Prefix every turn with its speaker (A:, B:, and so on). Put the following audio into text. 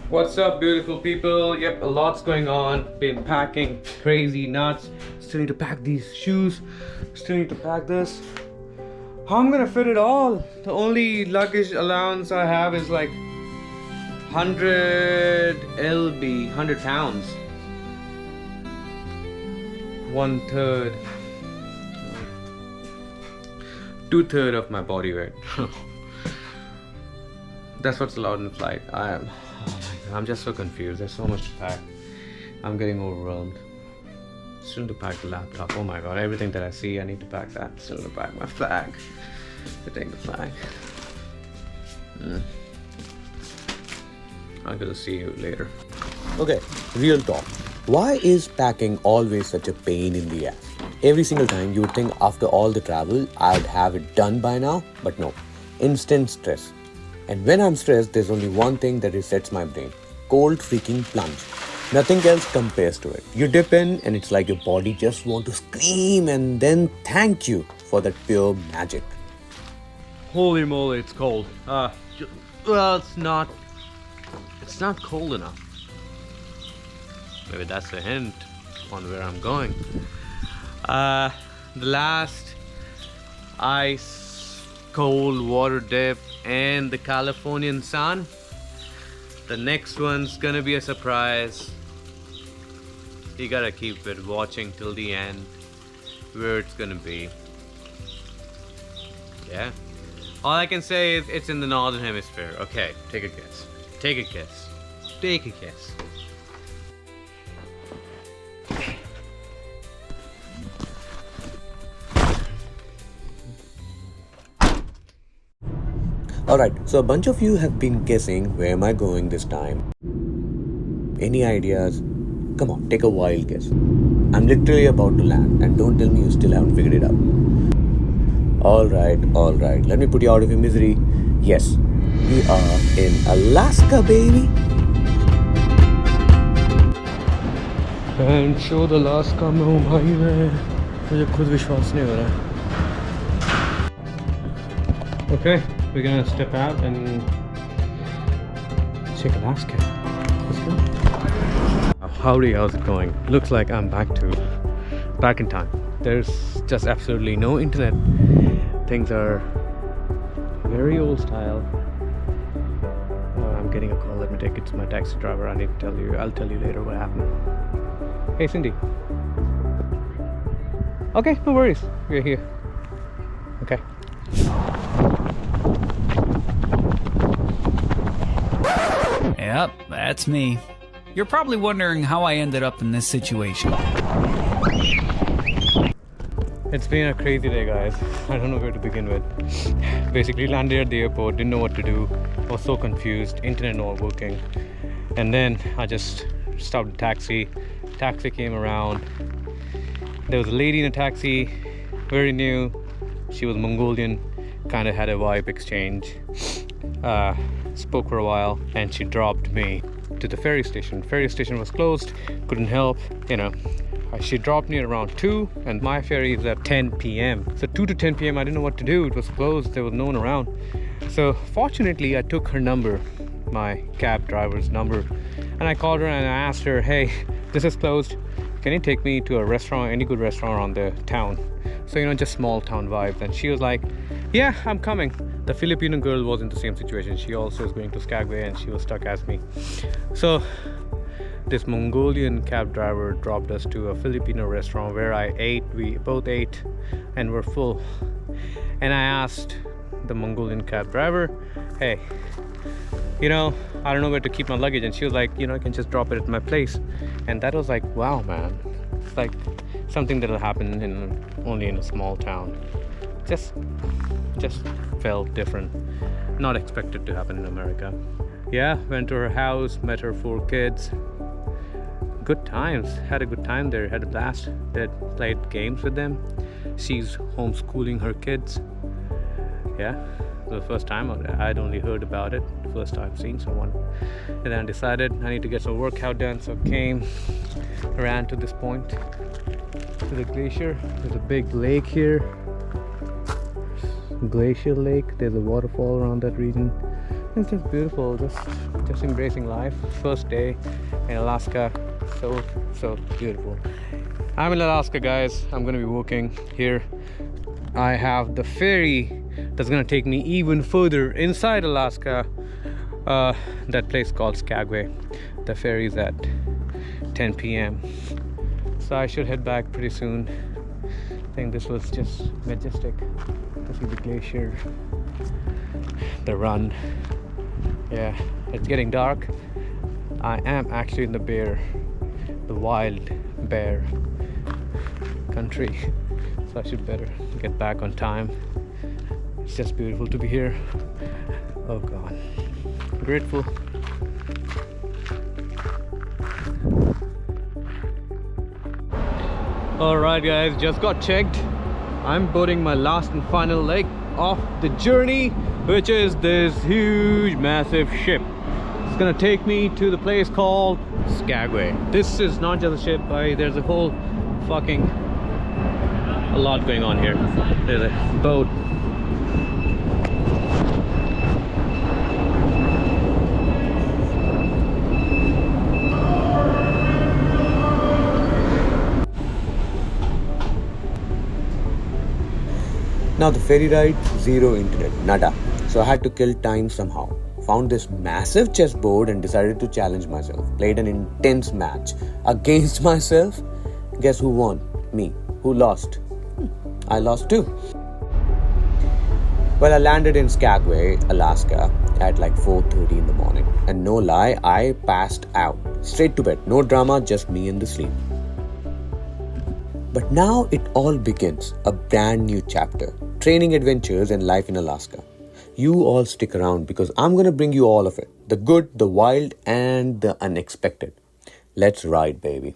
A: What's up, beautiful people? Yep, a lot's going on. Been packing crazy nuts. Still need to pack these shoes. Still need to pack this. How I'm gonna fit it all? The only luggage allowance I have is like 100 lb, 100 pounds. 1/3. 2/3 of my body weight. That's what's allowed in flight. I'm just so confused. There's so much to pack. I'm getting overwhelmed. Still need to pack the laptop. Oh my god, everything that I see, I need to pack that. Still need to pack my flag. To take the flag. I'm gonna see you later.
B: Okay, real talk. Why is packing always such a pain in the ass? Every single time you would think after all the travel, I'd have it done by now, but no. Instant stress. And when I'm stressed, there's only one thing that resets my brain. Cold freaking plunge. Nothing else compares to it. You dip in and it's like your body just wants to scream and then thank you for that pure magic.
A: Holy moly, it's cold. Well, it's not cold enough. Maybe that's a hint on where I'm going. The last ice cold water dip and the Californian sun. The next one's gonna be a surprise. You gotta keep it watching till the end where it's gonna be. Yeah. All I can say is it's in the northern hemisphere. Okay, take a guess. Take a guess. Take a guess.
B: Alright, so a bunch of you have been guessing where am I going this time. Any ideas? Come on, take a wild guess. I'm literally about to land and don't tell me you still haven't figured it out. Alright, let me put you out of your misery. Yes, we are in Alaska, baby.
A: And show the Alaska में हूँ भाई मैं मुझे खुद विश्वास नहीं हो रहा है. Okay, we're gonna step out and check Alaska. Let's go. Howdy, how's it going? Looks like I'm back in time. There's just absolutely no internet. Things are very old style. I'm getting a call. Let me take it to my taxi driver. I'll tell you later what happened. Hey Cindy. Okay, no worries. We're here. Okay.
C: Yep, that's me. You're probably wondering how I ended up in this situation.
A: It's been a crazy day, guys. I don't know where to begin with. Basically landed at the airport, didn't know what to do. I was so confused, internet not working. And then I just stopped the taxi. Taxi came around. There was a lady in a taxi, very new. She was Mongolian, kind of had a vibe exchange. Spoke for a while and she dropped me to the ferry station. Ferry station was closed, couldn't help, She dropped me at around 2 and my ferry is at 10 p.m. So 2 to 10 p.m. I didn't know what to do. It was closed, there was no one around. So fortunately I took her number, my cab driver's number, and I called her and I asked her, hey, this is closed. Can you take me to a restaurant, any good restaurant around the town? So, just small town vibes. And she was like, yeah, I'm coming. The Filipino girl was in the same situation. She also is going to Skagway and she was stuck as me. So this Mongolian cab driver dropped us to a Filipino restaurant where we both ate and were full. And I asked the Mongolian cab driver, hey, I don't know where to keep my luggage. And she was like, I can just drop it at my place. And that was like, wow, man. It's like something that'll happen only in a small town. Just felt different. Not expected to happen in America. Yeah, went to her house, met her 4 kids. Good times. Had a good time there. Had a blast. Played games with them. She's homeschooling her kids. Yeah, the first time I'd only heard about it. First time seeing someone. And then I decided I need to get some workout done. So ran to this point, to the glacier. There's a big lake here. Glacier Lake. There's a waterfall around that region. It's just beautiful, just embracing life. First day in Alaska, so beautiful. I'm in Alaska, guys. I'm gonna be walking here. I have the ferry that's gonna take me even further inside Alaska. That place called Skagway. The ferry's at 10 p.m. So I should head back pretty soon. I think this was just majestic to see the glacier, the run. Yeah, it's getting dark. I am actually in the wild bear country, so I should better get back on time. It's just beautiful to be here. Oh God, grateful. Alright guys, just got checked. I'm boarding my last and final leg of the journey, which is this huge massive ship. It's gonna take me to the place called Skagway. This is not just a ship, there's a whole fucking a lot going on here. There's a boat.
B: Now the ferry ride, zero internet, nada. So I had to kill time somehow. Found this massive chessboard and decided to challenge myself. Played an intense match against myself. Guess who won? Me. Who lost? I lost too. Well, I landed in Skagway, Alaska at like 4:30 in the morning. And no lie, I passed out. Straight to bed. No drama, just me and the sleep. But now it all begins. A brand new chapter. Training adventures and life in Alaska. You all stick around because I'm going to bring you all of it. The good, the wild, and the unexpected. Let's ride, baby.